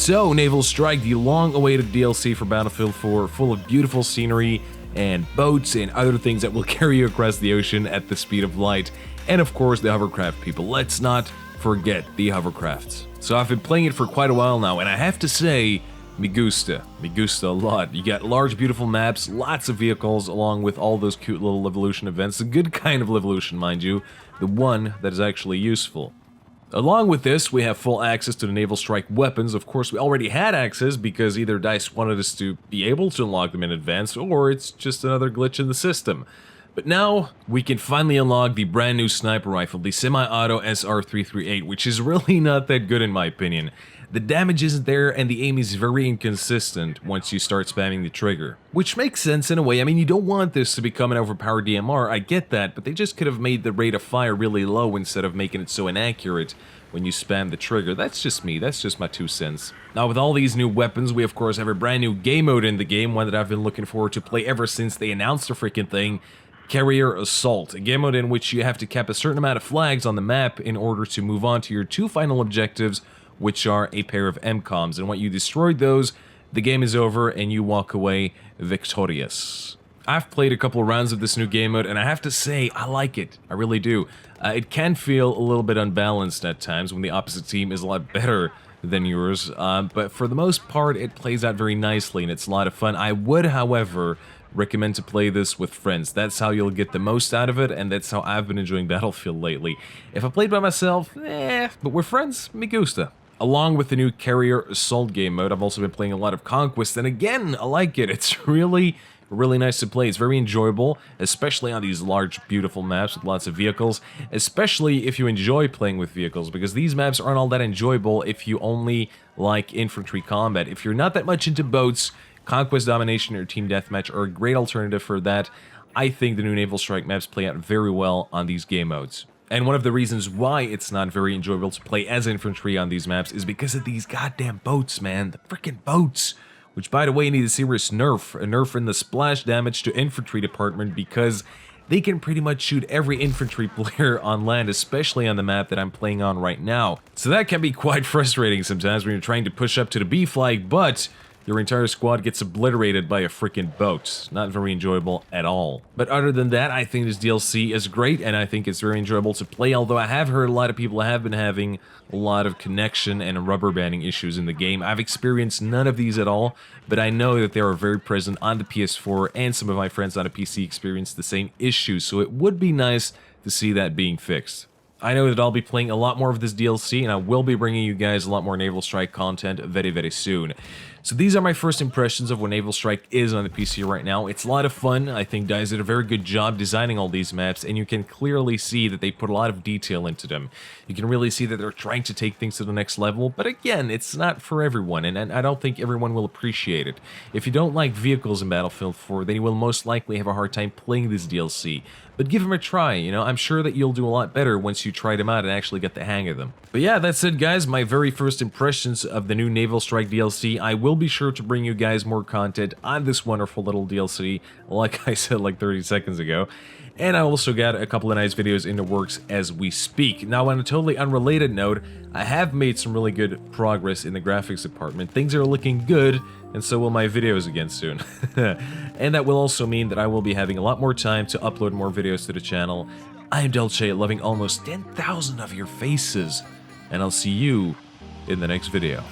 So, Naval Strike, the long-awaited DLC for Battlefield 4, full of beautiful scenery and boats and other things that will carry you across the ocean at the speed of light, and of course the hovercraft people. Let's not forget the hovercrafts. So I've been playing it for quite a while now, and I have to say, me gusta a lot. You got large, beautiful maps, lots of vehicles, along with all those cute little evolution events. The good kind of evolution, mind you, the one that is actually useful. Along with this, we have full access to the Naval Strike weapons. Of course, we already had access because either DICE wanted us to be able to unlock them in advance, or it's just another glitch in the system. But now, we can finally unlock the brand new sniper rifle, the semi-auto SR338, which is really not that good in my opinion. The damage isn't there, and the aim is very inconsistent once you start spamming the trigger. Which makes sense in a way. I mean, you don't want this to become an overpowered DMR, I get that, but they just could have made the rate of fire really low instead of making it so inaccurate when you spam the trigger. That's just me, that's just my 2 cents. Now, with all these new weapons, we of course have a brand new game mode in the game, one that I've been looking forward to play ever since they announced the freaking thing. Carrier Assault, a game mode in which you have to cap a certain amount of flags on the map in order to move on to your 2 final objectives, which are a pair of MCOMs, and once you destroyed those, the game is over and you walk away victorious. I've played a couple of rounds of this new game mode, and I have to say, I like it. I really do. It can feel a little bit unbalanced at times when the opposite team is a lot better than yours, but for the most part, it plays out very nicely, and it's a lot of fun. I would, however, recommend to play this with friends. That's how you'll get the most out of it, and that's how I've been enjoying Battlefield lately. If I played by myself, but with friends, me gusta. Along with the new Carrier Assault game mode, I've also been playing a lot of Conquest, and again, I like it. It's really nice to play. It's very enjoyable, especially on these large, beautiful maps with lots of vehicles, especially if you enjoy playing with vehicles, because these maps aren't all that enjoyable if you only like infantry combat. If you're not that much into boats, Conquest, Domination, or Team Deathmatch are a great alternative for that. I think the new Naval Strike maps play out very well on these game modes. And one of the reasons why it's not very enjoyable to play as infantry on these maps is because of these goddamn boats, man. The freaking boats! Which, by the way, need a serious nerf. A nerf in the splash damage to infantry department, because they can pretty much shoot every infantry player on land, especially on the map that I'm playing on right now. So that can be quite frustrating sometimes when you're trying to push up to the B flag, but your entire squad gets obliterated by a freaking boat. Not very enjoyable at all. But other than that, I think this DLC is great, and I think it's very enjoyable to play, although I have heard a lot of people have been having a lot of connection and rubber banding issues in the game. I've experienced none of these at all, but I know that they are very present on the PS4, and some of my friends on the PC experienced the same issues, so it would be nice to see that being fixed. I know that I'll be playing a lot more of this DLC, and I will be bringing you guys a lot more Naval Strike content very soon. So these are my first impressions of what Naval Strike is on the PC right now. It's a lot of fun. I think DICE did a very good job designing all these maps, and you can clearly see that they put a lot of detail into them. You can really see that they're trying to take things to the next level, but again, it's not for everyone, and I don't think everyone will appreciate it. If you don't like vehicles in Battlefield 4, then you will most likely have a hard time playing this DLC. But give them a try, you know, I'm sure that you'll do a lot better once you try them out and actually get the hang of them. But yeah, that's it guys, my very first impressions of the new Naval Strike DLC. I will be sure to bring you guys more content on this wonderful little DLC, like I said like 30 seconds ago. And I also got a couple of nice videos in the works as we speak. Now, on a totally unrelated note, I have made some really good progress in the graphics department. Things are looking good, and so will my videos again soon. And that will also mean that I will be having a lot more time to upload more videos to the channel. I am Delche, loving almost 10,000 of your faces, and I'll see you in the next video.